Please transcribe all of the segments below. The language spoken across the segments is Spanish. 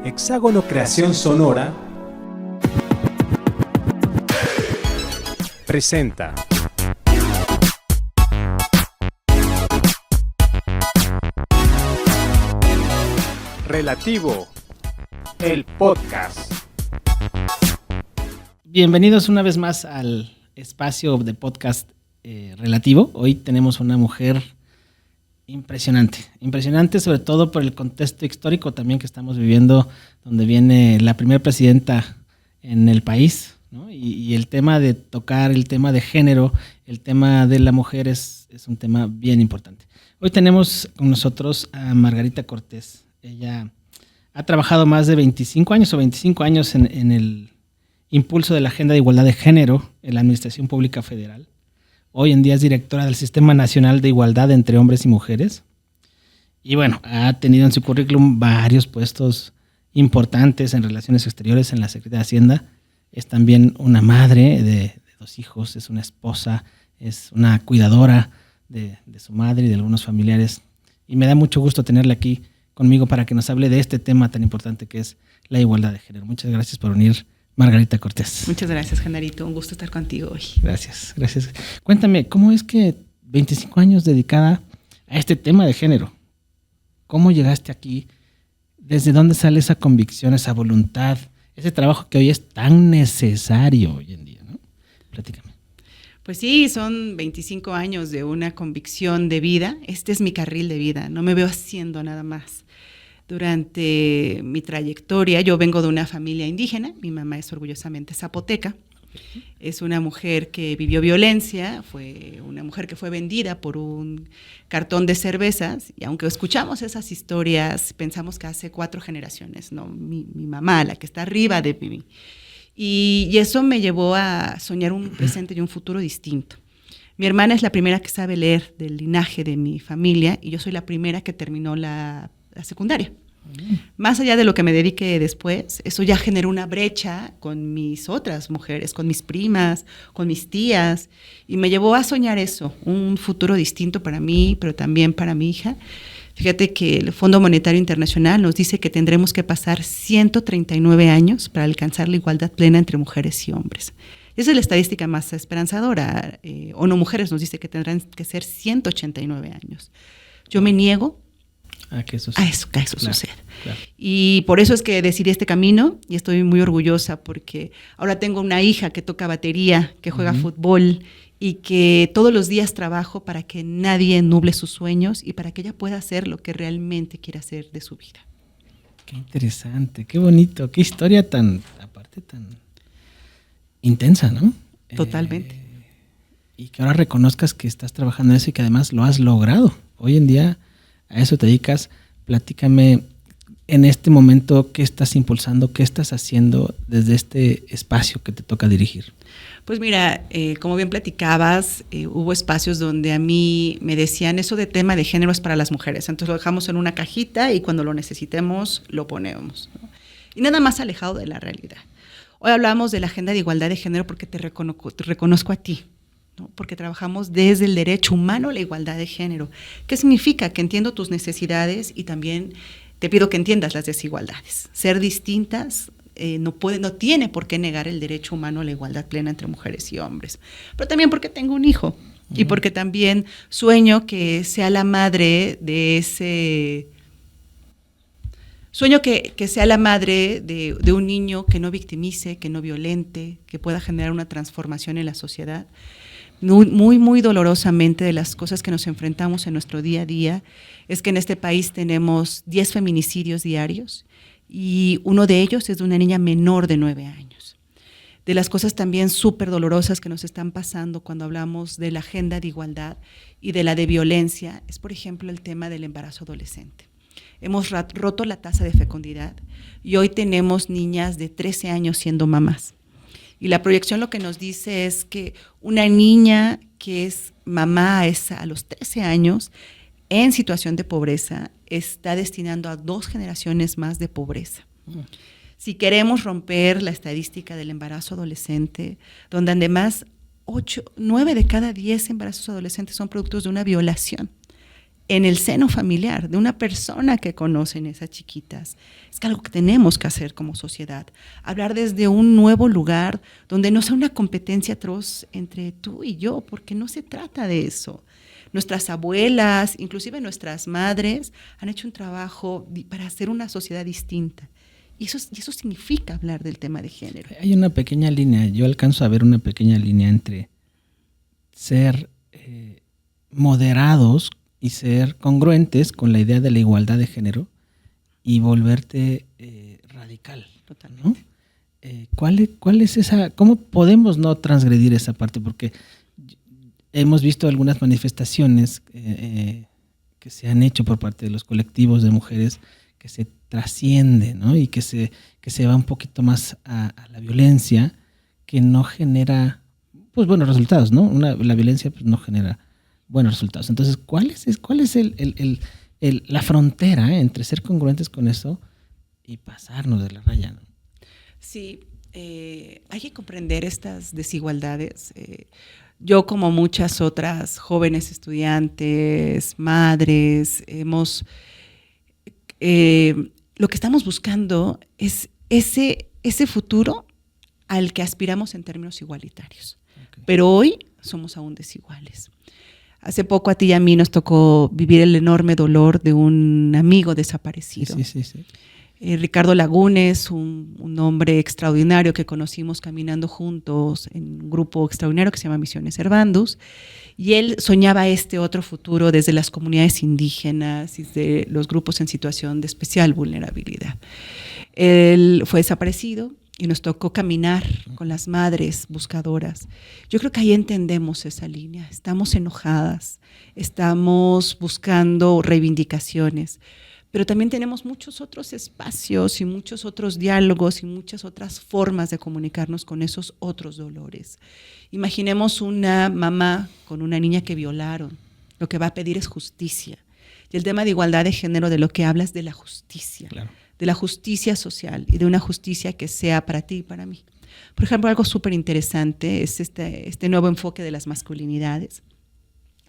Hexágono Creación Sonora presenta Relativo, el podcast. Bienvenidos una vez más al espacio de podcast Relativo. Hoy tenemos una mujer impresionante sobre todo por el contexto histórico también que estamos viviendo, donde viene la primera presidenta en el país, ¿no? Y el tema de tocar, el tema de género, el tema de la mujer es un tema bien importante. Hoy tenemos con nosotros a Margarita Cortés. Ella ha trabajado más de 25 años en el impulso de la Agenda de Igualdad de Género en la Administración Pública Federal. Hoy en día es directora del Sistema Nacional de Igualdad entre Hombres y Mujeres. Y bueno, ha tenido en su currículum varios puestos importantes en relaciones exteriores en la Secretaría de Hacienda. Es también una madre de 2 hijos, es una esposa, es una cuidadora de su madre y de algunos familiares. Y me da mucho gusto tenerla aquí conmigo para que nos hable de este tema tan importante que es la igualdad de género. Muchas gracias por venir, Margarita Cortés. Muchas gracias, Genarito. Un gusto estar contigo hoy. Gracias. Cuéntame, ¿cómo es que 25 años dedicada a este tema de género? ¿Cómo llegaste aquí? ¿Desde dónde sale esa convicción, esa voluntad, ese trabajo que hoy es tan necesario hoy en día, ¿no? Platícame. Pues sí, son 25 años de una convicción de vida. Este es mi carril de vida. No me veo haciendo nada más. Durante mi trayectoria, yo vengo de una familia indígena, mi mamá es orgullosamente zapoteca, es una mujer que vivió violencia, fue una mujer que fue vendida por un cartón de cervezas, y aunque escuchamos esas historias, pensamos que hace 4 generaciones, ¿no? Mi mamá, la que está arriba de mí, y eso me llevó a soñar un presente y un futuro distinto. Mi hermana es la primera que sabe leer del linaje de mi familia, y yo soy la primera que terminó la secundaria. Más allá de lo que me dedique después, eso ya generó una brecha con mis otras mujeres, con mis primas, con mis tías, y me llevó a soñar eso, un futuro distinto para mí, pero también para mi hija. Fíjate que el Fondo Monetario Internacional nos dice que tendremos que pasar 139 años para alcanzar la igualdad plena entre mujeres y hombres. Esa es la estadística más esperanzadora. ONU Mujeres nos dice que tendrán que ser 189 años. Yo me niego a que eso suceda. Claro. Y por eso es que decidí este camino y estoy muy orgullosa porque ahora tengo una hija que toca batería, que juega fútbol y que todos los días trabajo para que nadie nuble sus sueños y para que ella pueda hacer lo que realmente quiere hacer de su vida. Qué interesante, qué bonito, qué historia tan intensa, ¿no? Totalmente. Y que ahora reconozcas que estás trabajando en eso y que además lo has logrado. Hoy en día a eso te dedicas. Platícame en este momento qué estás impulsando, qué estás haciendo desde este espacio que te toca dirigir. Pues mira, como bien platicabas, hubo espacios donde a mí me decían eso de tema de género es para las mujeres, entonces lo dejamos en una cajita y cuando lo necesitemos lo ponemos, ¿no? Y nada más alejado de la realidad. Hoy hablamos de la Agenda de Igualdad de Género porque te reconozco a ti, ¿no? Porque trabajamos desde el derecho humano a la igualdad de género. ¿Qué significa? Que entiendo tus necesidades y también te pido que entiendas las desigualdades. Ser distintas no tiene por qué negar el derecho humano a la igualdad plena entre mujeres y hombres. Pero también porque tengo un hijo y porque también sueño que sea la madre de ese... Sueño que sea la madre de un niño que no victimice, que no violente, que pueda generar una transformación en la sociedad. Muy dolorosamente de las cosas que nos enfrentamos en nuestro día a día es que en este país tenemos 10 feminicidios diarios y uno de ellos es de una niña menor de 9 años. De las cosas también súper dolorosas que nos están pasando cuando hablamos de la agenda de igualdad y de la de violencia es, por ejemplo, el tema del embarazo adolescente. Hemos roto la tasa de fecundidad y hoy tenemos niñas de 13 años siendo mamás. Y la proyección lo que nos dice es que una niña que es mamá a los 13 años en situación de pobreza está destinando a 2 generaciones más de pobreza. Si queremos romper la estadística del embarazo adolescente, donde además 9 de cada 10 embarazos adolescentes son productos de una violación, en el seno familiar de una persona que conocen esas chiquitas. Es que algo que tenemos que hacer como sociedad, hablar desde un nuevo lugar donde no sea una competencia atroz entre tú y yo, porque no se trata de eso. Nuestras abuelas, inclusive nuestras madres, han hecho un trabajo para hacer una sociedad distinta. Y eso significa hablar del tema de género. Hay una pequeña línea, yo alcanzo a ver una pequeña línea entre ser moderados y ser congruentes con la idea de la igualdad de género y volverte radical. Totalmente. ¿No? ¿Cuál es esa? ¿Cómo podemos no transgredir esa parte? Porque hemos visto algunas manifestaciones que se han hecho por parte de los colectivos de mujeres que se trasciende, ¿no? Y que se va un poquito más a la violencia, que no genera pues buenos resultados, ¿no? La violencia pues, no genera buenos resultados. Entonces, ¿cuál es la frontera entre ser congruentes con eso y pasarnos de la raya, ¿no? Sí, hay que comprender estas desigualdades. Yo, como muchas otras jóvenes estudiantes, madres, lo que estamos buscando es ese futuro al que aspiramos en términos igualitarios. Okay. Pero hoy somos aún desiguales. Hace poco a ti y a mí nos tocó vivir el enorme dolor de un amigo desaparecido. Sí. Ricardo Lagunes, un hombre extraordinario que conocimos caminando juntos en un grupo extraordinario que se llama Misiones Servandus, y él soñaba este otro futuro desde las comunidades indígenas y de los grupos en situación de especial vulnerabilidad. Él fue desaparecido y nos tocó caminar con las madres buscadoras. Yo creo que ahí entendemos esa línea. Estamos enojadas, estamos buscando reivindicaciones, pero también tenemos muchos otros espacios y muchos otros diálogos y muchas otras formas de comunicarnos con esos otros dolores. Imaginemos una mamá con una niña que violaron. Lo que va a pedir es justicia. Y el tema de igualdad de género de lo que habla es de la justicia, claro, de la justicia social y de una justicia que sea para ti y para mí. Por ejemplo, algo súper interesante es este nuevo enfoque de las masculinidades.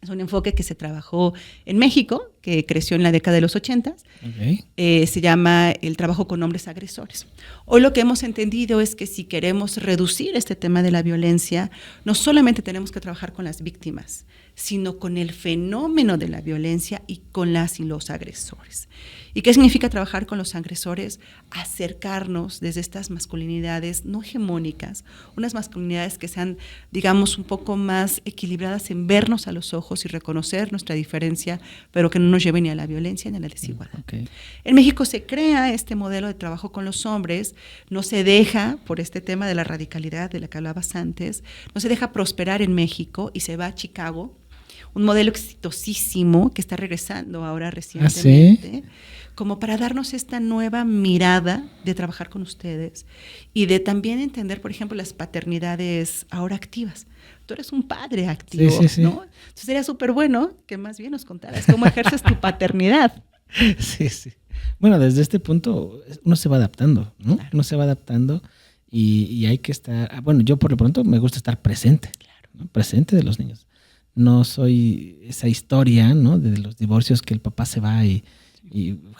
Es un enfoque que se trabajó en México, que creció en la década de los 80. Okay. Se llama el trabajo con hombres agresores. Hoy lo que hemos entendido es que si queremos reducir este tema de la violencia, no solamente tenemos que trabajar con las víctimas, sino con el fenómeno de la violencia y con las y los agresores. ¿Y qué significa trabajar con los agresores? Acercarnos desde estas masculinidades no hegemónicas, unas masculinidades que sean, digamos, un poco más equilibradas en vernos a los ojos y reconocer nuestra diferencia, pero que no nos lleve ni a la violencia ni a la desigualdad. Okay. En México se crea este modelo de trabajo con los hombres, no se deja, por este tema de la radicalidad de la que hablabas antes, no se deja prosperar en México y se va a Chicago, un modelo exitosísimo que está regresando ahora recientemente, ¿sí? Como para darnos esta nueva mirada de trabajar con ustedes y de también entender, por ejemplo, las paternidades ahora activas. Tú eres un padre activo, sí. ¿No? Entonces sería súper bueno que más bien nos contaras cómo ejerces tu paternidad. Sí. Bueno, desde este punto uno se va adaptando, ¿no? Claro. Uno se va adaptando y hay que estar... Bueno, yo por lo pronto me gusta estar presente, claro, ¿no? Presente de los niños. No soy esa historia, ¿no? De los divorcios que el papá se va y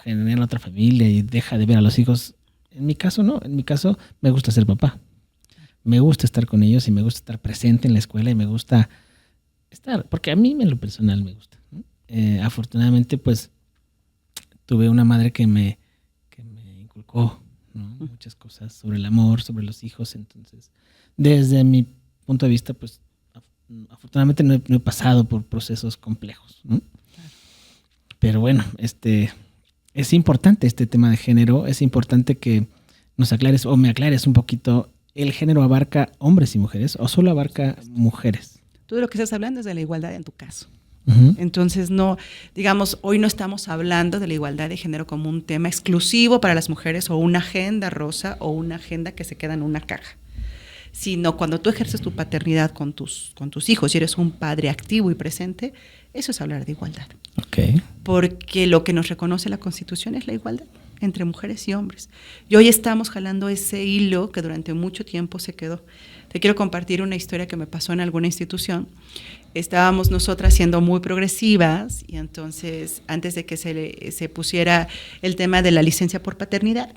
genera otra familia y deja de ver a los hijos. En mi caso no, en mi caso me gusta ser papá. Me gusta estar con ellos y me gusta estar presente en la escuela y me gusta estar, porque a mí en lo personal me gusta, ¿no? Afortunadamente pues tuve una madre que me inculcó, ¿no? Muchas cosas sobre el amor, sobre los hijos. Entonces desde mi punto de vista pues afortunadamente no he pasado por procesos complejos, ¿no? Pero bueno, es importante este tema de género, es importante que nos aclares o me aclares un poquito, ¿el género abarca hombres y mujeres o solo abarca mujeres? Tú de lo que estás hablando es de la igualdad en tu caso. Uh-huh. Entonces, no, digamos, hoy no estamos hablando de la igualdad de género como un tema exclusivo para las mujeres o una agenda rosa o una agenda que se queda en una caja, sino cuando tú ejerces tu paternidad con tus hijos y eres un padre activo y presente, eso es hablar de igualdad. Okay. Porque lo que nos reconoce la Constitución es la igualdad entre mujeres y hombres. Y hoy estamos jalando ese hilo que durante mucho tiempo se quedó. Te quiero compartir una historia que me pasó en alguna institución. Estábamos nosotras siendo muy progresivas y entonces antes de que se pusiera el tema de la licencia por paternidad,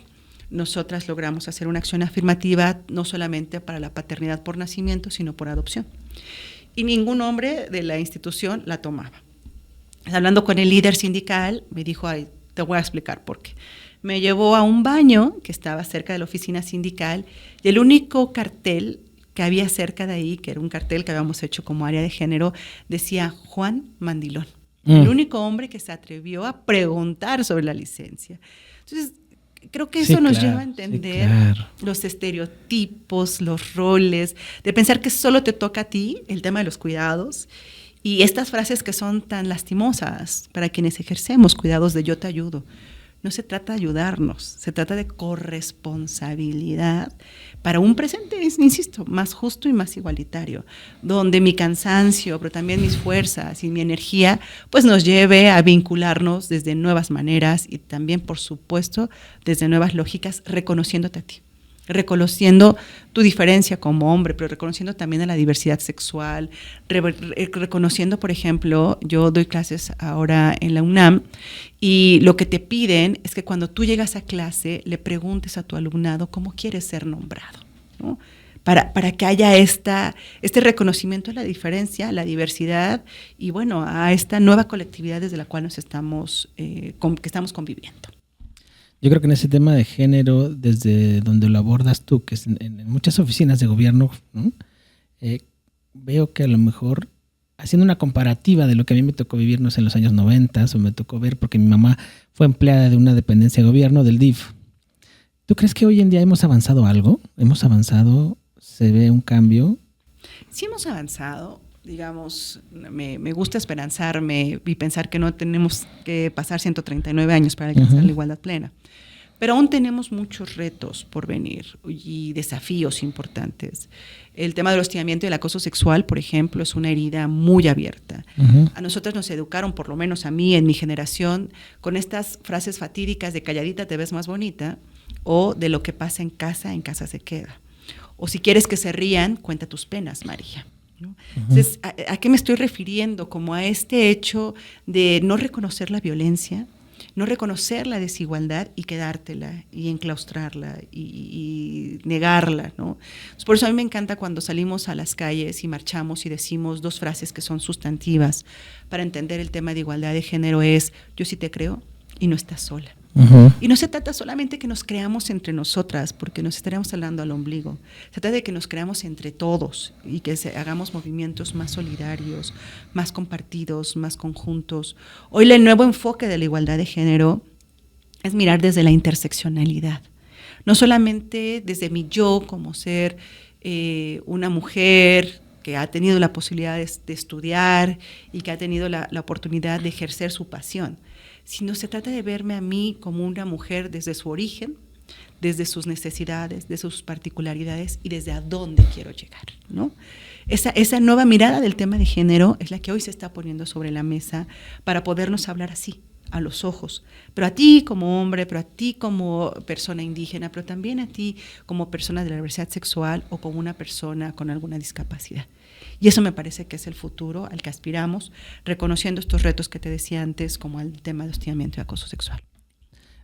nosotras logramos hacer una acción afirmativa no solamente para la paternidad por nacimiento, sino por adopción. Y ningún hombre de la institución la tomaba. Hablando con el líder sindical, me dijo, ay, te voy a explicar por qué. Me llevó a un baño que estaba cerca de la oficina sindical y el único cartel que había cerca de ahí, que era un cartel que habíamos hecho como área de género, decía Juan Mandilón. El único hombre que se atrevió a preguntar sobre la licencia. Entonces, creo que eso nos lleva a entender los estereotipos, los roles, de pensar que solo te toca a ti el tema de los cuidados y estas frases que son tan lastimosas para quienes ejercemos cuidados de yo te ayudo. No se trata de ayudarnos, se trata de corresponsabilidad para un presente, insisto, más justo y más igualitario, donde mi cansancio, pero también mis fuerzas y mi energía, pues nos lleve a vincularnos desde nuevas maneras y también, por supuesto, desde nuevas lógicas, reconociéndote a ti, reconociendo tu diferencia como hombre, pero reconociendo también a la diversidad sexual, reconociendo, por ejemplo, yo doy clases ahora en la UNAM y lo que te piden es que cuando tú llegas a clase le preguntes a tu alumnado cómo quieres ser nombrado, ¿no? Para que haya este reconocimiento de la diferencia, la diversidad y bueno, a esta nueva colectividad desde la cual que estamos conviviendo. Yo creo que en ese tema de género, desde donde lo abordas tú, que es en muchas oficinas de gobierno, ¿no? Veo que a lo mejor, haciendo una comparativa de lo que a mí me tocó vivirnos en los años 90, o me tocó ver porque mi mamá fue empleada de una dependencia de gobierno, del DIF. ¿Tú crees que hoy en día hemos avanzado algo? ¿Hemos avanzado? ¿Se ve un cambio? Sí hemos avanzado. Digamos, me gusta esperanzarme y pensar que no tenemos que pasar 139 años para alcanzar la igualdad plena. Pero aún tenemos muchos retos por venir y desafíos importantes. El tema del hostigamiento y el acoso sexual, por ejemplo, es una herida muy abierta. A nosotros nos educaron, por lo menos a mí, en mi generación, con estas frases fatídicas de calladita te ves más bonita o de lo que pasa en casa se queda. O si quieres que se rían, cuenta tus penas, María, ¿no? Entonces, ¿a qué me estoy refiriendo? Como a este hecho de no reconocer la violencia, no reconocer la desigualdad y quedártela y enclaustrarla y negarla, ¿no? Por eso a mí me encanta cuando salimos a las calles y marchamos y decimos dos frases que son sustantivas para entender el tema de igualdad de género es yo sí te creo y no estás sola. Y no se trata solamente que nos creamos entre nosotras, porque nos estaríamos hablando al ombligo. Se trata de que nos creamos entre todos y que hagamos movimientos más solidarios, más compartidos, más conjuntos. Hoy el nuevo enfoque de la igualdad de género es mirar desde la interseccionalidad. No solamente desde mi yo como ser una mujer que ha tenido la posibilidad de estudiar y que ha tenido la oportunidad de ejercer su pasión, sino se trata de verme a mí como una mujer desde su origen, desde sus necesidades, de sus particularidades y desde a dónde quiero llegar, ¿no? Esa nueva mirada del tema de género es la que hoy se está poniendo sobre la mesa para podernos hablar así, a los ojos, pero a ti como hombre, pero a ti como persona indígena, pero también a ti como persona de la diversidad sexual o como una persona con alguna discapacidad. Y eso me parece que es el futuro al que aspiramos, reconociendo estos retos que te decía antes, como el tema de hostigamiento y acoso sexual.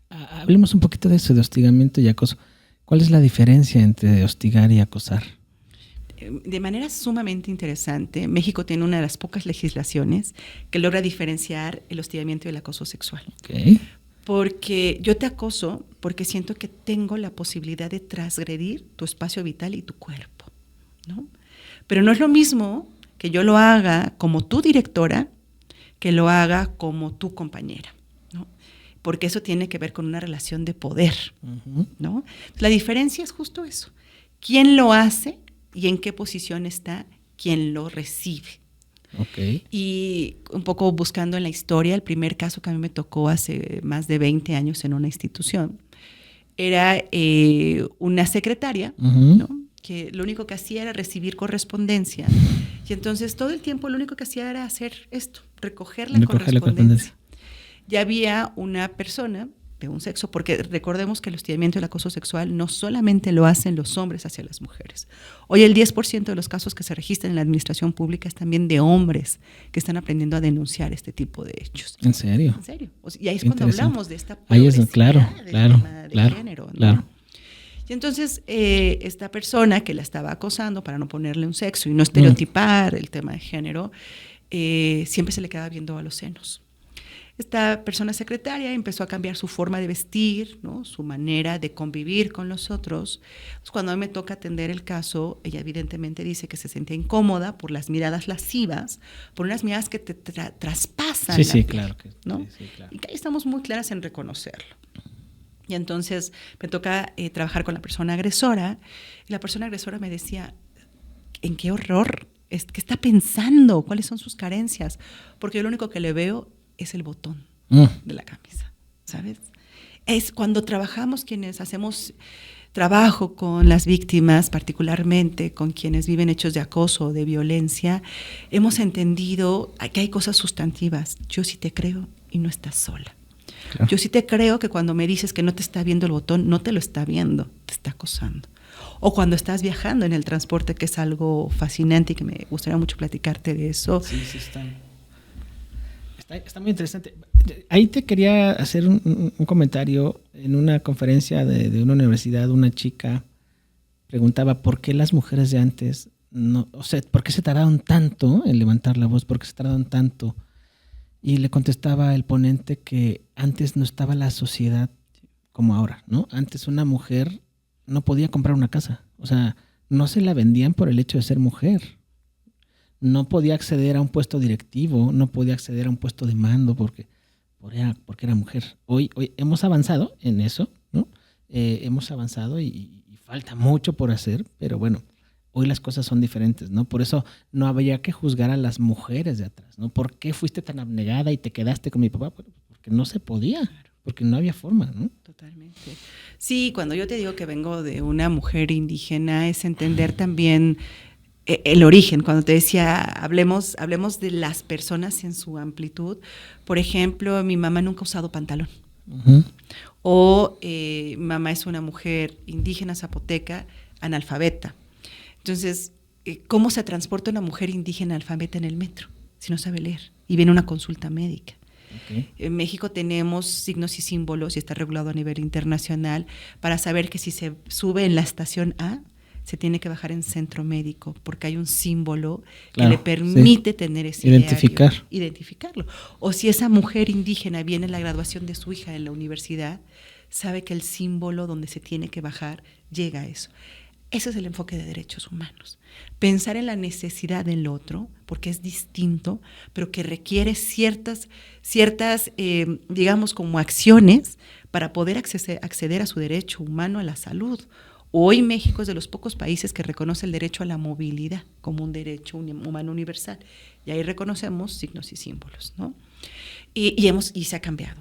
Hablemos un poquito de eso, de hostigamiento y acoso. ¿Cuál es la diferencia entre hostigar y acosar? De manera sumamente interesante, México tiene una de las pocas legislaciones que logra diferenciar el hostigamiento y el acoso sexual. Okay. Porque yo te acoso porque siento que tengo la posibilidad de transgredir tu espacio vital y tu cuerpo, ¿no? Pero no es lo mismo que yo lo haga como tu directora que lo haga como tu compañera, ¿no? Porque eso tiene que ver con una relación de poder, ¿no? La diferencia es justo eso. ¿Quién lo hace y en qué posición está quien lo recibe? Okay. Y un poco buscando en la historia, el primer caso que a mí me tocó hace más de 20 años en una institución era una secretaria, ¿no? Que lo único que hacía era recibir correspondencia. Y entonces todo el tiempo lo único que hacía era hacer esto, recoger la correspondencia. Ya había una persona de un sexo, porque recordemos que el hostigamiento y el acoso sexual no solamente lo hacen los hombres hacia las mujeres. Hoy el 10% de los casos que se registran en la administración pública es también de hombres que están aprendiendo a denunciar este tipo de hechos. ¿En serio? En serio. Y ahí es cuando hablamos de esta ahí es, progresividad del tema de género, ¿no? Claro. Y entonces esta persona que la estaba acosando, para no ponerle un sexo y no estereotipar el tema de género, siempre se le quedaba viendo a los senos. Esta persona secretaria empezó a cambiar su forma de vestir, ¿no? Su manera de convivir con los otros. Entonces, cuando a mí me toca atender el caso, ella evidentemente dice que se sentía incómoda por las miradas lascivas, por unas miradas que te traspasan la piel, claro ¿no? Sí, claro. Y que ahí estamos muy claras en reconocerlo. Y entonces me toca trabajar con la persona agresora, y la persona agresora me decía, ¿en qué horror? ¿Qué está pensando? ¿Cuáles son sus carencias? Porque yo lo único que le veo es el botón de la camisa, ¿sabes? Es cuando trabajamos, quienes hacemos trabajo con las víctimas, particularmente con quienes viven hechos de acoso o de violencia, hemos entendido que hay cosas sustantivas. Yo sí te creo y no estás sola. Claro. Yo sí te creo que cuando me dices que no te está viendo el botón, no te lo está viendo, te está acosando. O cuando estás viajando en el transporte, que es algo fascinante y que me gustaría mucho platicarte de eso. Sí, está muy interesante. Ahí te quería hacer un comentario. En una conferencia de una universidad, una chica preguntaba por qué las mujeres de antes, ¿por qué se tardaron tanto en levantar la voz? ¿Por qué se tardaron tanto? Y le contestaba el ponente que antes no estaba la sociedad como ahora, ¿no? Antes una mujer no podía comprar una casa. O sea, no se la vendían por el hecho de ser mujer. No podía acceder a un puesto directivo, no podía acceder a un puesto de mando porque era mujer. Hoy hemos avanzado en eso, ¿no? Hemos avanzado y falta mucho por hacer, pero bueno, hoy las cosas son diferentes, ¿no? Por eso no habría que juzgar a las mujeres de atrás, ¿no? ¿Por qué fuiste tan abnegada y te quedaste con mi papá? Porque no se podía, porque no había forma, ¿no? Totalmente. Sí, cuando yo te digo que vengo de una mujer indígena, es entender también el origen. Cuando te decía, hablemos de las personas en su amplitud. Por ejemplo, mi mamá nunca ha usado pantalón. Uh-huh. O mi mamá es una mujer indígena zapoteca, analfabeta. Entonces, ¿cómo se transporta una mujer indígena analfabeta en el metro si no sabe leer y viene a una consulta médica? Okay. En México tenemos signos y símbolos, y está regulado a nivel internacional, para saber que si se sube en la estación A, se tiene que bajar en centro médico, porque hay un símbolo que le permite tener ese identificarlo. O si esa mujer indígena viene a la graduación de su hija en la universidad, sabe que el símbolo donde se tiene que bajar llega a eso. Ese es el enfoque de derechos humanos. Pensar en la necesidad del otro, porque es distinto, pero que requiere ciertas digamos, como acciones para poder acceder a su derecho humano a la salud. Hoy México es de los pocos países que reconoce el derecho a la movilidad como un derecho humano universal. Y ahí reconocemos signos y símbolos, ¿no? Y se ha cambiado.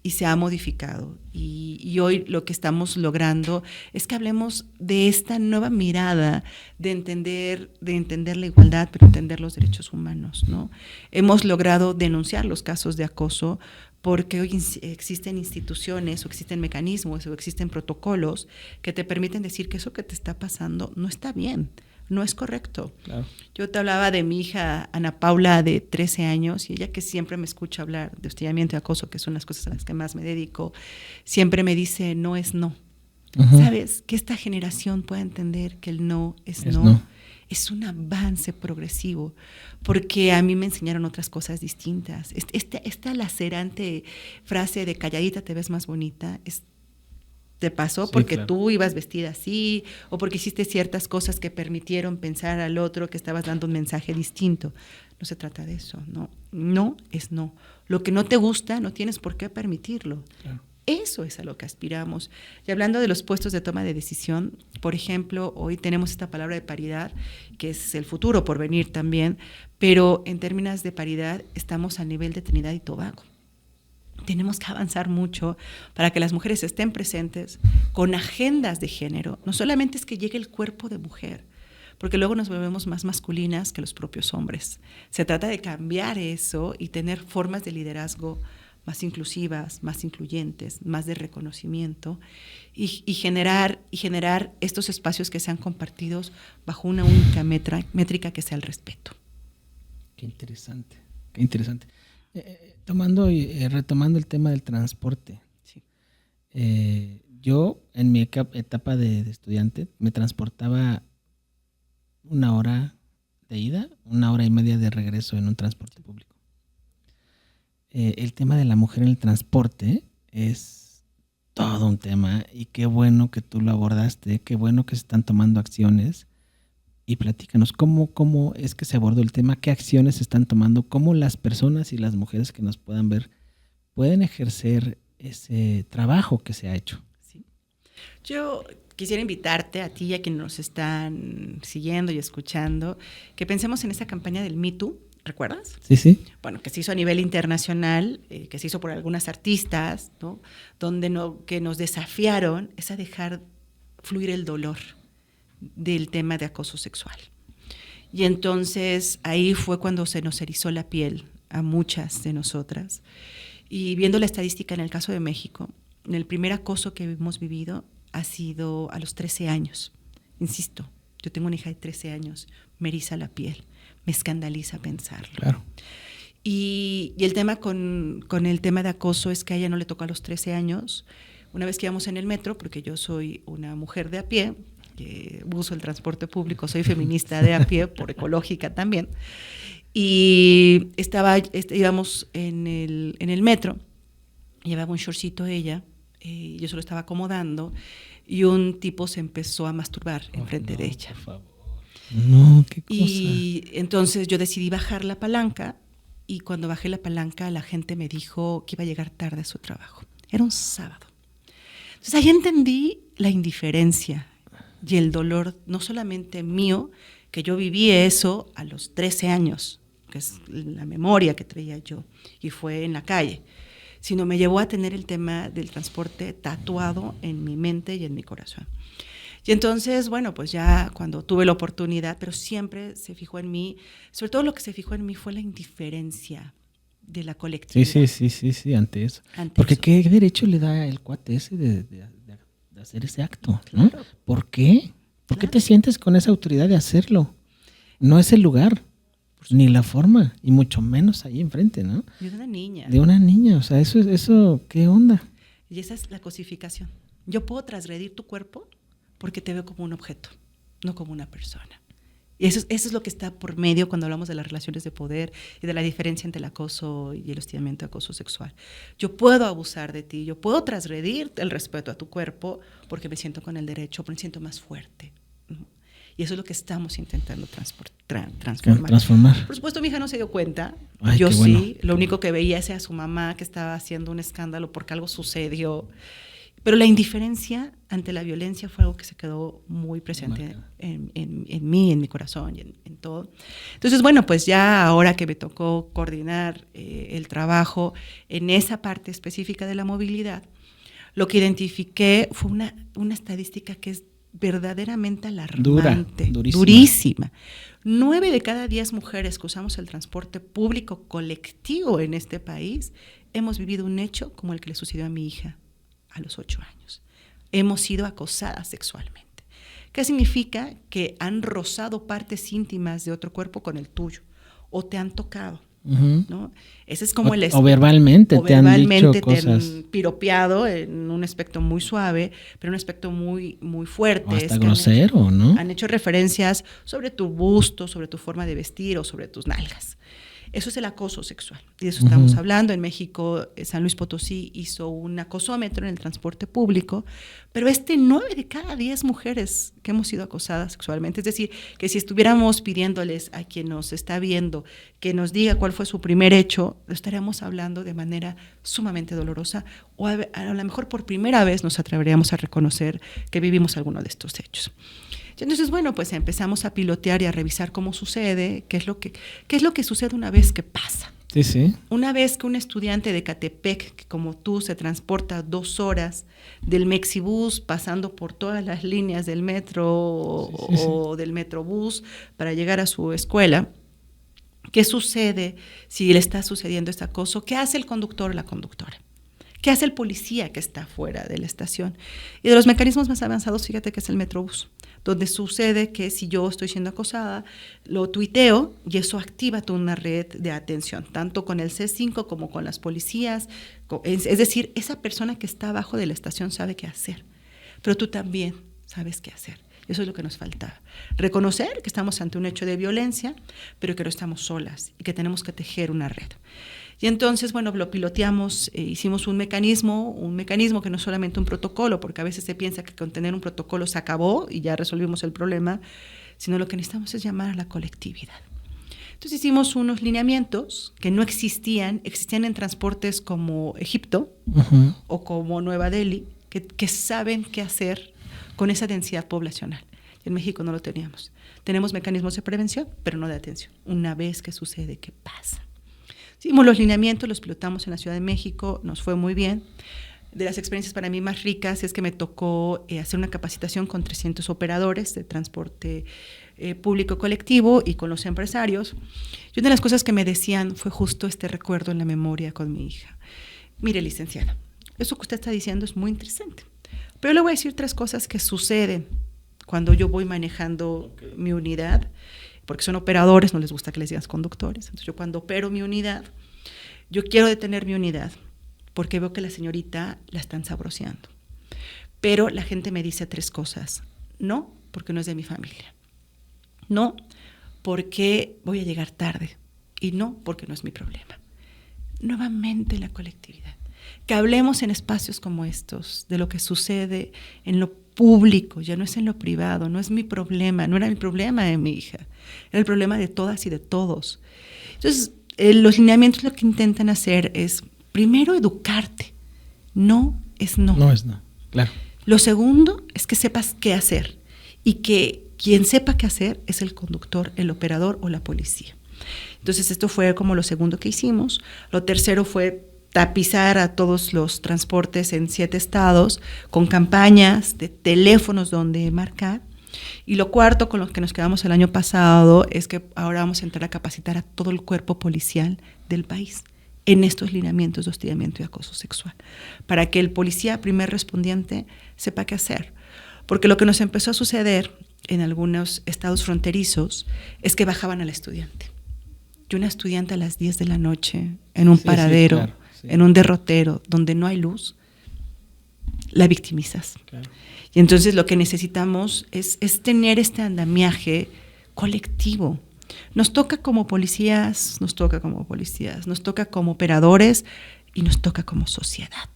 Y se ha modificado. Y hoy lo que estamos logrando es que hablemos de esta nueva mirada de entender la igualdad, pero entender los derechos humanos, ¿no? Hemos logrado denunciar los casos de acoso porque hoy existen instituciones o existen mecanismos o existen protocolos que te permiten decir que eso que te está pasando no está bien. No es correcto. Claro. Yo te hablaba de mi hija Ana Paula, de 13 años, y ella, que siempre me escucha hablar de hostigamiento y acoso, que son las cosas a las que más me dedico, siempre me dice, no es no. Uh-huh. ¿Sabes? Que esta generación pueda entender que el no es no. Es un avance progresivo, porque a mí me enseñaron otras cosas distintas. Esta lacerante frase de calladita te ves más bonita, te pasó porque tú ibas vestida así, o porque hiciste ciertas cosas que permitieron pensar al otro que estabas dando un mensaje distinto. No se trata de eso, ¿no? No es no. Lo que no te gusta, no tienes por qué permitirlo. Claro. Eso es a lo que aspiramos. Y hablando de los puestos de toma de decisión, por ejemplo, hoy tenemos esta palabra de paridad, que es el futuro por venir también, pero en términos de paridad estamos a nivel de Trinidad y Tobago. Tenemos que avanzar mucho para que las mujeres estén presentes con agendas de género. No solamente es que llegue el cuerpo de mujer, porque luego nos volvemos más masculinas que los propios hombres. Se trata de cambiar eso y tener formas de liderazgo más inclusivas, más incluyentes, más de reconocimiento y generar estos espacios que sean compartidos bajo una única métrica que sea el respeto. Qué interesante, qué interesante. Retomando el tema del transporte. Sí. Yo en mi etapa de estudiante me transportaba 1 hora de ida, 1 hora y media de regreso en un transporte público. El tema de la mujer en el transporte es todo un tema y qué bueno que tú lo abordaste, qué bueno que se están tomando acciones. Y platícanos, ¿cómo es que se abordó el tema? ¿Qué acciones se están tomando? ¿Cómo las personas y las mujeres que nos puedan ver pueden ejercer ese trabajo que se ha hecho? Sí. Yo quisiera invitarte a ti y a quienes nos están siguiendo y escuchando, que pensemos en esa campaña del Me Too, ¿recuerdas? Sí, sí. Bueno, que se hizo a nivel internacional, que se hizo por algunas artistas, ¿no? Que nos desafiaron es a dejar fluir el dolor del tema de acoso sexual. Y entonces ahí fue cuando se nos erizó la piel a muchas de nosotras. Y viendo la estadística en el caso de México, el primer acoso que hemos vivido ha sido a los 13 años. Insisto, yo tengo una hija de 13 años, me eriza la piel, me escandaliza pensarlo. Claro. Y el tema con el tema de acoso es que a ella no le tocó a los 13 años. Una vez que íbamos en el metro, porque yo soy una mujer de a pie, que uso el transporte público, soy feminista de a pie, por ecológica también, y íbamos en el metro, llevaba un shortcito ella, yo se lo estaba acomodando, y un tipo se empezó a masturbar enfrente de ella. Por favor. No, qué cosa. Y entonces yo decidí bajar la palanca, y cuando bajé la palanca, la gente me dijo que iba a llegar tarde a su trabajo. Era un sábado. Entonces ahí entendí la indiferencia y el dolor, no solamente mío, que yo viví eso a los 13 años, que es la memoria que traía yo, y fue en la calle, sino me llevó a tener el tema del transporte tatuado en mi mente y en mi corazón. Y entonces, bueno, pues ya cuando tuve la oportunidad, pero siempre se fijó en mí, sobre todo lo que se fijó en mí fue la indiferencia de la colectividad. Sí, ante eso. Porque eso. ¿Qué derecho le da el cuate ese de hacer ese acto? ¿No? Claro. ¿Por qué? ¿Por qué te sientes con esa autoridad de hacerlo? No es el lugar, ni la forma, y mucho menos ahí enfrente, ¿no? De una niña. De una niña, o sea, eso, ¿qué onda? Y esa es la cosificación. Yo puedo transgredir tu cuerpo porque te veo como un objeto, no como una persona. Y eso es lo que está por medio cuando hablamos de las relaciones de poder y de la diferencia entre el acoso y el hostigamiento de acoso sexual. Yo puedo abusar de ti, yo puedo transgredir el respeto a tu cuerpo porque me siento con el derecho, porque me siento más fuerte. Y eso es lo que estamos intentando transformar. Por supuesto, mi hija no se dio cuenta. Ay, yo sí, bueno. lo único que veía es a su mamá que estaba haciendo un escándalo porque algo sucedió. Pero la indiferencia ante la violencia fue algo que se quedó muy presente en mí, en mi corazón y en todo. Entonces, bueno, pues ya ahora que me tocó coordinar el trabajo en esa parte específica de la movilidad, lo que identifiqué fue una estadística que es verdaderamente alarmante, durísima. 9 de cada 10 mujeres que usamos el transporte público colectivo en este país hemos vivido un hecho como el que le sucedió a mi hija a los 8 años. Hemos sido acosadas sexualmente. ¿Qué significa? Que han rozado partes íntimas de otro cuerpo con el tuyo o te han tocado. Uh-huh. ¿No? Ese es como o verbalmente te han dicho cosas. Te han piropeado en un aspecto muy suave, pero un aspecto muy, muy fuerte. O hasta grosero, ¿no? Han hecho referencias sobre tu busto, sobre tu forma de vestir o sobre tus nalgas. Eso es el acoso sexual, y de eso estamos hablando. En México, San Luis Potosí hizo un acosómetro en el transporte público, pero 9 de cada 10 mujeres que hemos sido acosadas sexualmente, es decir, que si estuviéramos pidiéndoles a quien nos está viendo que nos diga cuál fue su primer hecho, lo estaríamos hablando de manera sumamente dolorosa, o a lo mejor por primera vez nos atreveríamos a reconocer que vivimos alguno de estos hechos. Entonces, bueno, pues empezamos a pilotear y a revisar cómo sucede, qué es lo que sucede una vez que pasa. Sí, sí. Una vez que un estudiante de Catepec, que como tú se transporta 2 horas del Mexibús, pasando por todas las líneas del metro o del Metrobús para llegar a su escuela, ¿Qué sucede si le está sucediendo este acoso? ¿Qué hace el conductor o la conductora? ¿Qué hace el policía que está fuera de la estación? Y de los mecanismos más avanzados, fíjate que es el Metrobús, donde sucede que si yo estoy siendo acosada, lo tuiteo y eso activa toda una red de atención, tanto con el C5 como con las policías. Es decir, esa persona que está abajo de la estación sabe qué hacer, pero tú también sabes qué hacer. Eso es lo que nos faltaba. Reconocer que estamos ante un hecho de violencia, pero que no estamos solas y que tenemos que tejer una red. Y entonces, bueno, lo piloteamos, hicimos un mecanismo que no es solamente un protocolo, porque a veces se piensa que con tener un protocolo se acabó y ya resolvimos el problema, sino lo que necesitamos es llamar a la colectividad. Entonces hicimos unos lineamientos que no existían en transportes como Egipto o como Nueva Delhi, que saben qué hacer con esa densidad poblacional. En México no lo teníamos. Tenemos mecanismos de prevención, pero no de atención. Una vez que sucede, ¿qué pasa? Hicimos los lineamientos, los pilotamos en la Ciudad de México, nos fue muy bien. De las experiencias para mí más ricas es que me tocó hacer una capacitación con 300 operadores de transporte público colectivo y con los empresarios. Y una de las cosas que me decían fue justo este recuerdo en la memoria con mi hija. Mire, licenciada, eso que usted está diciendo es muy interesante, pero le voy a decir 3 cosas que suceden cuando yo voy manejando mi unidad, porque son operadores, no les gusta que les digas conductores. Entonces yo cuando opero mi unidad, yo quiero detener mi unidad porque veo que la señorita la están sabroseando. Pero la gente me dice 3 cosas. No, porque no es de mi familia. No, porque voy a llegar tarde. Y no, porque no es mi problema. Nuevamente la colectividad. Que hablemos en espacios como estos de lo que sucede en lo público, ya no es en lo privado, no es mi problema, no era el problema de mi hija, era el problema de todas y de todos. Entonces, los lineamientos lo que intentan hacer es, primero, educarte. No es no. No es no, claro. Lo segundo es que sepas qué hacer y que quien sepa qué hacer es el conductor, el operador o la policía. Entonces, esto fue como lo segundo que hicimos. Lo tercero fue tapizar a todos los transportes en 7 estados con campañas de teléfonos donde marcar. Y lo cuarto, con lo que nos quedamos el año pasado, es que ahora vamos a entrar a capacitar a todo el cuerpo policial del país en estos lineamientos de hostigamiento y acoso sexual, para que el policía, primer respondiente, sepa qué hacer. Porque lo que nos empezó a suceder en algunos estados fronterizos es que bajaban al estudiante. Y una estudiante a las 10 de la noche, en un paradero, claro, en un derrotero, donde no hay luz, la victimizas. Claro. Y entonces lo que necesitamos es tener este andamiaje colectivo. Nos toca como policías, nos toca como operadores y nos toca como sociedad.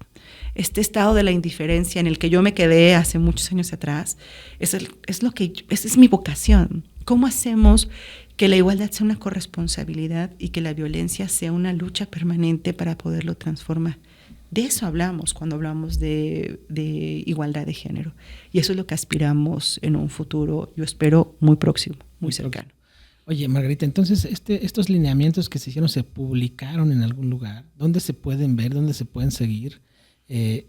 Este estado de la indiferencia en el que yo me quedé hace muchos años atrás, esa es mi vocación. ¿Cómo hacemos que la igualdad sea una corresponsabilidad y que la violencia sea una lucha permanente para poderlo transformar? De eso hablamos cuando hablamos de igualdad de género. Y eso es lo que aspiramos en un futuro, yo espero, muy próximo, muy cercano. Oye, Margarita, entonces estos lineamientos que se hicieron se publicaron en algún lugar. ¿Dónde se pueden ver? ¿Dónde se pueden seguir?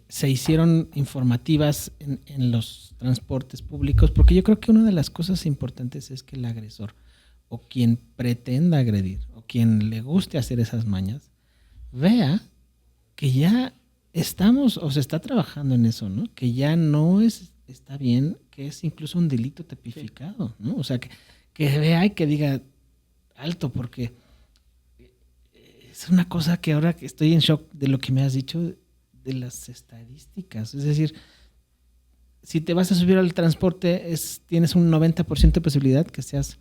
¿Se hicieron informativas en los transportes públicos? Porque yo creo que una de las cosas importantes es que el agresor o quien pretenda agredir o quien le guste hacer esas mañas vea que ya estamos o se está trabajando en eso, ¿no? Que ya no está bien, que es incluso un delito tipificado, ¿no? O sea, que vea y que diga alto, porque es una cosa que ahora que estoy en shock de lo que me has dicho de las estadísticas. Es decir, si te vas a subir al transporte, tienes un 90% de posibilidad que seas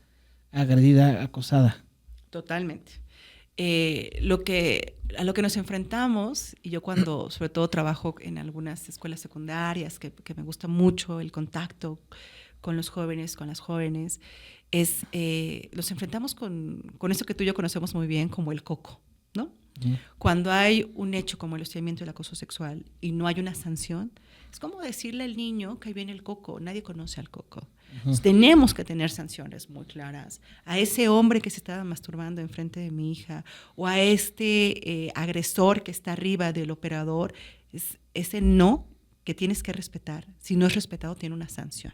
agredida, acosada. Totalmente. A lo que nos enfrentamos, y yo cuando sobre todo trabajo en algunas escuelas secundarias, que me gusta mucho el contacto con los jóvenes, con las jóvenes, nos enfrentamos con eso que tú y yo conocemos muy bien como el coco, ¿no? Cuando hay un hecho como el hostigamiento y el acoso sexual y no hay una sanción, es como decirle al niño que ahí viene el coco, nadie conoce al coco. Entonces, tenemos que tener sanciones muy claras. A ese hombre que se estaba masturbando enfrente de mi hija o a este agresor que está arriba del operador, es ese no que tienes que respetar. Si no es respetado, tiene una sanción.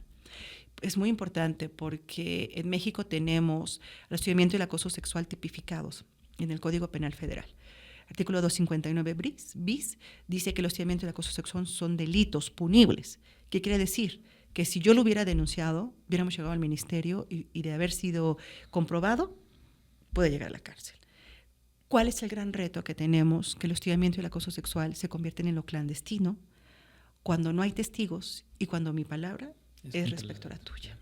es muy importante porque en México tenemos el hostigamiento y el acoso sexual tipificados en el Código Penal Federal. Artículo 259 bis dice que el hostigamiento y el acoso sexual son delitos punibles. ¿Qué quiere decir? Que si yo lo hubiera denunciado, hubiéramos llegado al ministerio y de haber sido comprobado, puede llegar a la cárcel. ¿Cuál es el gran reto que tenemos? Que el hostigamiento y el acoso sexual se convierten en lo clandestino cuando no hay testigos y cuando mi palabra es respecto a la tuya.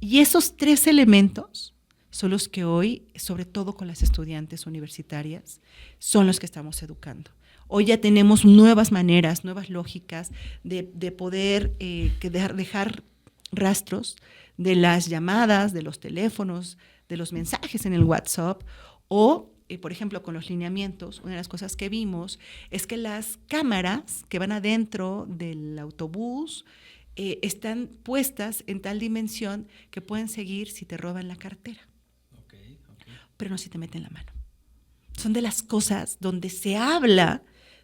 Y esos 3 elementos son los que hoy, sobre todo con las estudiantes universitarias, son los que estamos educando. Hoy ya tenemos nuevas maneras, nuevas lógicas de poder dejar rastros de las llamadas, de los teléfonos, de los mensajes en el WhatsApp o, por ejemplo, con los lineamientos. Una de las cosas que vimos es que las cámaras que van adentro del autobús están puestas en tal dimensión que pueden seguir si te roban la cartera. Pero no si te meten la mano. Son de las cosas donde se habla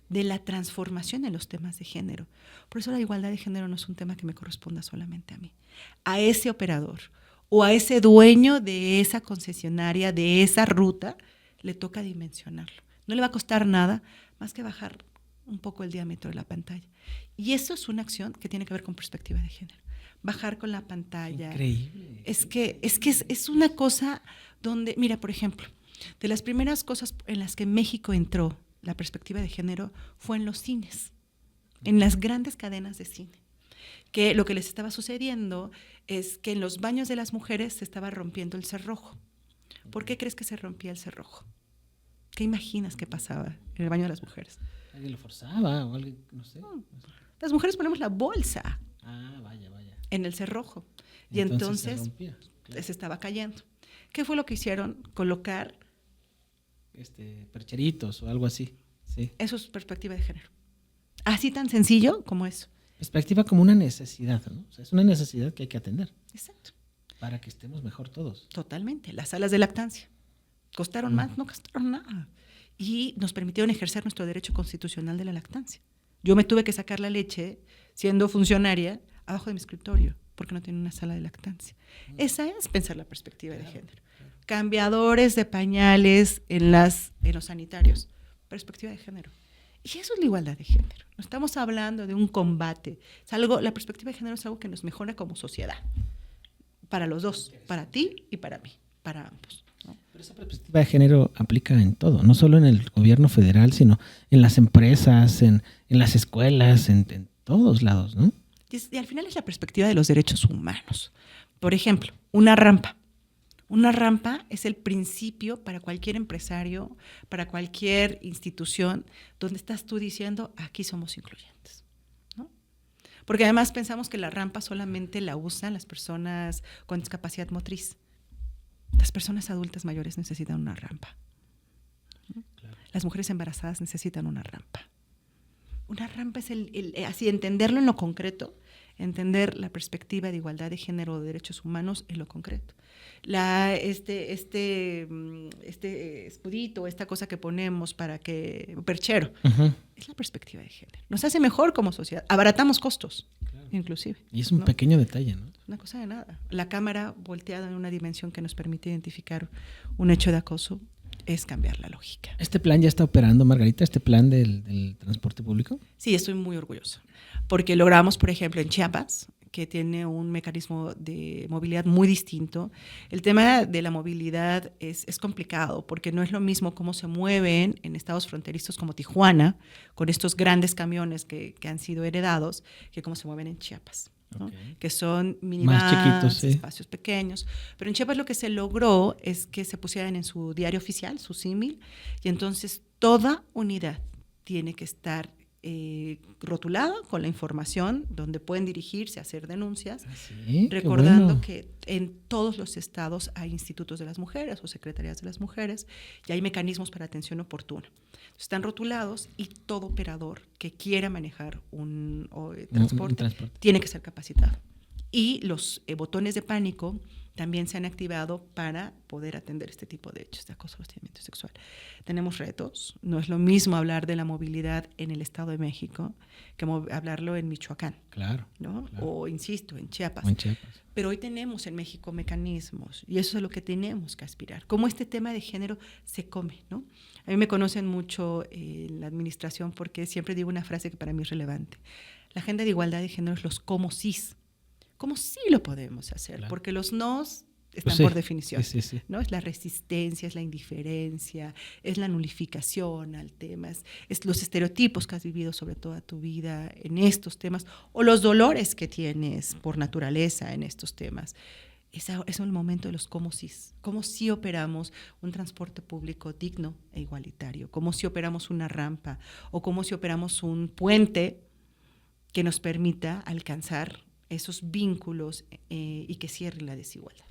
de la transformación en los temas de género. Por eso la igualdad de género no es un tema que me corresponda solamente a mí. A ese operador o a ese dueño de esa concesionaria, de esa ruta, le toca dimensionarlo. No le va a costar nada más que bajar un poco el diámetro de la pantalla. Y eso es una acción que tiene que ver con perspectiva de género. Bajar con la pantalla. Increíble. Es una cosa donde, mira, por ejemplo, de las primeras cosas en las que México entró la perspectiva de género fue en los cines, en las grandes cadenas de cine, que lo que les estaba sucediendo es que en los baños de las mujeres se estaba rompiendo el cerrojo. ¿Por qué crees que se rompía el cerrojo? ¿Qué imaginas que pasaba en el baño de las mujeres? ¿Alguien lo forzaba o alguien, no sé? Las mujeres ponemos la bolsa Vaya. en el cerrojo y entonces se rompía, claro. se estaba cayendo. ¿Qué fue lo que hicieron? Colocar percheritos o algo así. Sí. Eso es perspectiva de género. Así tan sencillo como eso. Perspectiva como una necesidad, ¿no? O sea, es una necesidad que hay que atender. Exacto. Para que estemos mejor todos. Totalmente. Las salas de lactancia. ¿Costaron más? No costaron nada. Y nos permitieron ejercer nuestro derecho constitucional de la lactancia. Yo me tuve que sacar la leche, siendo funcionaria, abajo de mi escritorio, porque no tenía una sala de lactancia. Esa es pensar la perspectiva de género. Cambiadores de pañales en los sanitarios. Perspectiva de género. Y eso es la igualdad de género. No estamos hablando de un combate. La perspectiva de género es algo que nos mejora como sociedad. Para los dos, para ti y para mí, para ambos, ¿no? Pero esa perspectiva de género aplica en todo, no solo en el gobierno federal, sino en las empresas, en las escuelas, en todos lados, ¿no? Y al final es la perspectiva de los derechos humanos. Por ejemplo, una rampa. Una rampa es el principio para cualquier empresario, para cualquier institución, donde estás tú diciendo, aquí somos incluyentes, ¿no? Porque además pensamos que la rampa solamente la usan las personas con discapacidad motriz. Las personas adultas mayores necesitan una rampa. Claro. Las mujeres embarazadas necesitan una rampa. Una rampa es así, entenderlo en lo concreto, entender la perspectiva de igualdad de género o de derechos humanos en lo concreto. Este escudito, esta cosa que ponemos perchero, es la perspectiva de género. Nos hace mejor como sociedad. Abaratamos costos, claro. Inclusive. Y es un pequeño detalle, ¿no? Una cosa de nada. La cámara volteada en una dimensión que nos permite identificar un hecho de acoso es cambiar la lógica. ¿Este plan ya está operando, Margarita? ¿Este plan del transporte público? Sí, estoy muy orgullosa. Porque logramos, por ejemplo, en Chiapas, que tiene un mecanismo de movilidad muy distinto. El tema de la movilidad es complicado porque no es lo mismo cómo se mueven en estados fronterizos como Tijuana, con estos grandes camiones que han sido heredados, que cómo se mueven en Chiapas, ¿no? Okay. Que son más chiquitos, sí. Espacios pequeños. Pero en Chiapas lo que se logró es que se pusieran en su diario oficial, su símil, y entonces toda unidad tiene que estar rotulada con la información donde pueden dirigirse a hacer denuncias, ¿Sí? Recordando que en todos los estados hay institutos de las mujeres o secretarías de las mujeres y hay mecanismos para atención oportuna. Están rotulados y todo operador que quiera manejar un transporte tiene que ser capacitado. Y los botones de pánico también se han activado para poder atender este tipo de hechos de acoso o hostigamiento sexual. Tenemos retos, no es lo mismo hablar de la movilidad en el Estado de México que hablarlo en Michoacán, Claro. ¿no? Claro. O, insisto, en Chiapas. O en Chiapas. Pero hoy tenemos en México mecanismos y eso es a lo que tenemos que aspirar. Cómo este tema de género se come, ¿no? A mí me conocen mucho en la administración porque siempre digo una frase que para mí es relevante. La agenda de igualdad de género es los cómo sís. ¿Cómo sí lo podemos hacer? Claro. Porque los nos están Pues sí, por definición. sí. ¿No? Es la resistencia, es la indiferencia, es la nulificación al tema, es los estereotipos que has vivido sobre toda tu vida en estos temas o los dolores que tienes por naturaleza en estos temas. Es el momento de los cómo sí operamos un transporte público digno e igualitario, cómo sí operamos una rampa o cómo sí operamos un puente que nos permita alcanzar esos vínculos y que cierre la desigualdad.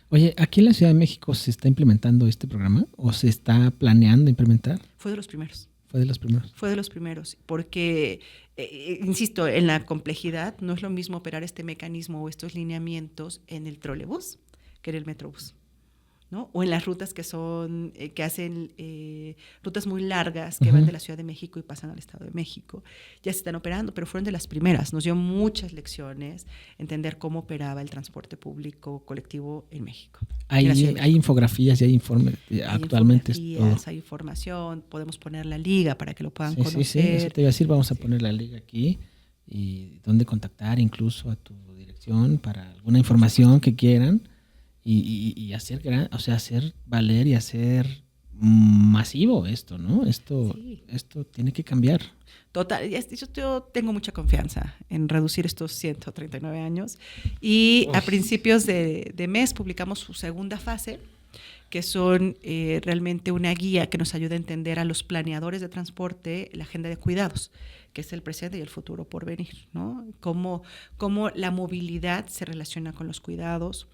Oye, ¿aquí en la Ciudad de México se está implementando este programa o se está planeando implementar? Fue de los primeros. ¿Fue de los primeros? Fue de los primeros, porque, insisto, en la complejidad no es lo mismo operar este mecanismo o estos lineamientos en el trolebús que en el metrobús, ¿no? O en las rutas que son, que hacen rutas muy largas que van de la Ciudad de México y pasan al Estado de México. Ya se están operando, pero fueron de las primeras. Nos dio muchas lecciones entender cómo operaba el transporte público colectivo en México. Hay infografías y hay informes actualmente. Hay información, podemos poner la liga para que lo puedan conocer. Sí, eso te iba a decir, vamos a poner la liga aquí y dónde contactar incluso a tu dirección para alguna información que quieran. Y hacer valer y hacer masivo esto, ¿no? Esto tiene que cambiar. Total, yo tengo mucha confianza en reducir estos 139 años y a principios de mes publicamos su segunda fase, que son realmente una guía que nos ayuda a entender a los planeadores de transporte la agenda de cuidados, que es el presente y el futuro por venir, ¿no? Cómo la movilidad se relaciona con los cuidados,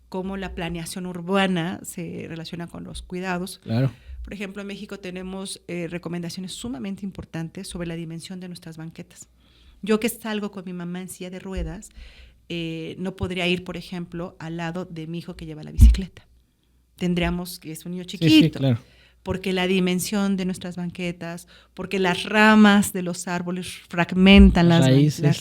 cómo la planeación urbana se relaciona con los cuidados. Claro. Por ejemplo, en México tenemos recomendaciones sumamente importantes sobre la dimensión de nuestras banquetas. Yo que salgo con mi mamá en silla de ruedas, no podría ir, por ejemplo, al lado de mi hijo que lleva la bicicleta. Tendríamos, que es un niño chiquito, sí, claro. Porque la dimensión de nuestras banquetas, porque las ramas de los árboles fragmentan las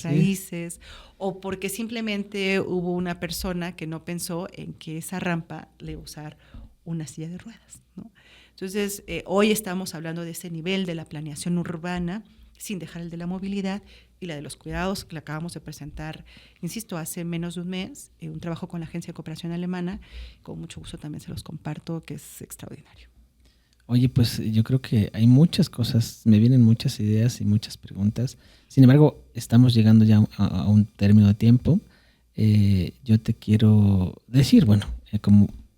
raíces, o porque simplemente hubo una persona que no pensó en que esa rampa le iba a usar una silla de ruedas, ¿no? Entonces, hoy estamos hablando de ese nivel de la planeación urbana, sin dejar el de la movilidad y la de los cuidados, que la acabamos de presentar, insisto, hace menos de un mes, un trabajo con la Agencia de Cooperación Alemana, con mucho gusto también se los comparto, que es extraordinario. Oye, pues yo creo que hay muchas cosas, me vienen muchas ideas y muchas preguntas. Sin embargo, estamos llegando ya a un término de tiempo. Yo te quiero decir, bueno,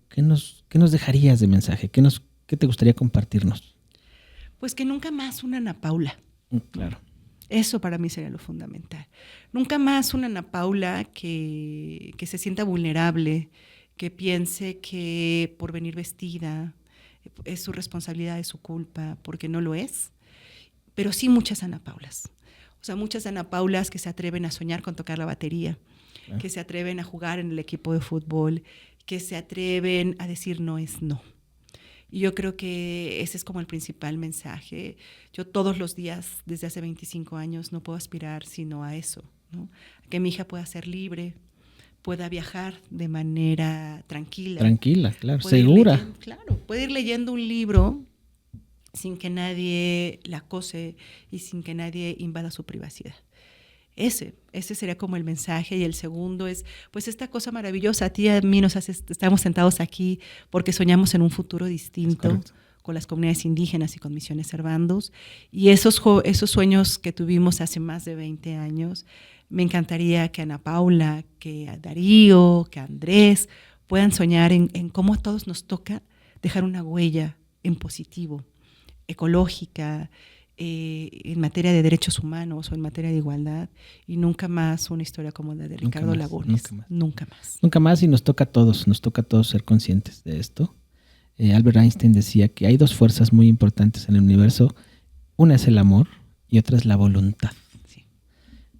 ¿qué nos dejarías de mensaje? ¿Qué te gustaría compartirnos? Pues que nunca más una Ana Paula. Claro. Eso para mí sería lo fundamental. Nunca más una Ana Paula que se sienta vulnerable, que piense que por venir vestida es su responsabilidad, es su culpa, porque no lo es, pero sí muchas Ana Paulas. O sea, muchas Ana Paulas que se atreven a soñar con tocar la batería, que se atreven a jugar en el equipo de fútbol, que se atreven a decir no es no. Y yo creo que ese es como el principal mensaje. Yo todos los días, desde hace 25 años, no puedo aspirar sino a eso, ¿no? A que mi hija pueda ser libre, pueda viajar de manera tranquila. Tranquila, claro, segura. Puede ir leyendo un libro sin que nadie la acose y sin que nadie invada su privacidad. Ese sería como el mensaje. Y el segundo es, pues esta cosa maravillosa, a ti y a mí estamos sentados aquí porque soñamos en un futuro distinto con las comunidades indígenas y con Misiones Servandos. Y esos sueños que tuvimos hace más de 20 años, me encantaría que Ana Paula, que Darío, que Andrés puedan soñar en cómo a todos nos toca dejar una huella en positivo, ecológica, en materia de derechos humanos o en materia de igualdad, y nunca más una historia como la de Ricardo Lagunes. Nunca más. Nunca más, y nos toca a todos ser conscientes de esto. Albert Einstein decía que hay dos fuerzas muy importantes en el universo. Una es el amor y otra es la voluntad. Sí.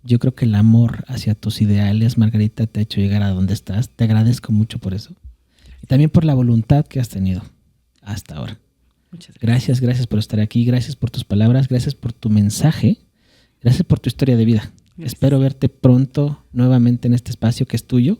Yo creo que el amor hacia tus ideales, Margarita, te ha hecho llegar a donde estás. Te agradezco mucho por eso. y también por la voluntad que has tenido hasta ahora. Muchas gracias. Gracias por estar aquí, gracias por tus palabras, gracias por tu mensaje, gracias por tu historia de vida. Gracias. Espero verte pronto nuevamente en este espacio que es tuyo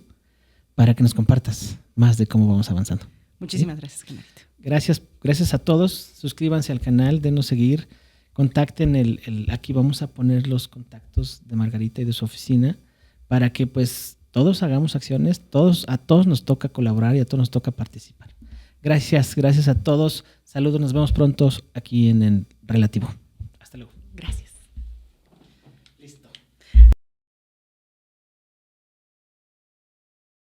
para que nos compartas más de cómo vamos avanzando. Muchísimas gracias, Genarito. Gracias a todos. Suscríbanse al canal, denos seguir, contacten aquí vamos a poner los contactos de Margarita y de su oficina para que pues todos hagamos acciones, a todos nos toca colaborar y a todos nos toca participar. Gracias a todos. Saludos, nos vemos pronto aquí en el Relativo.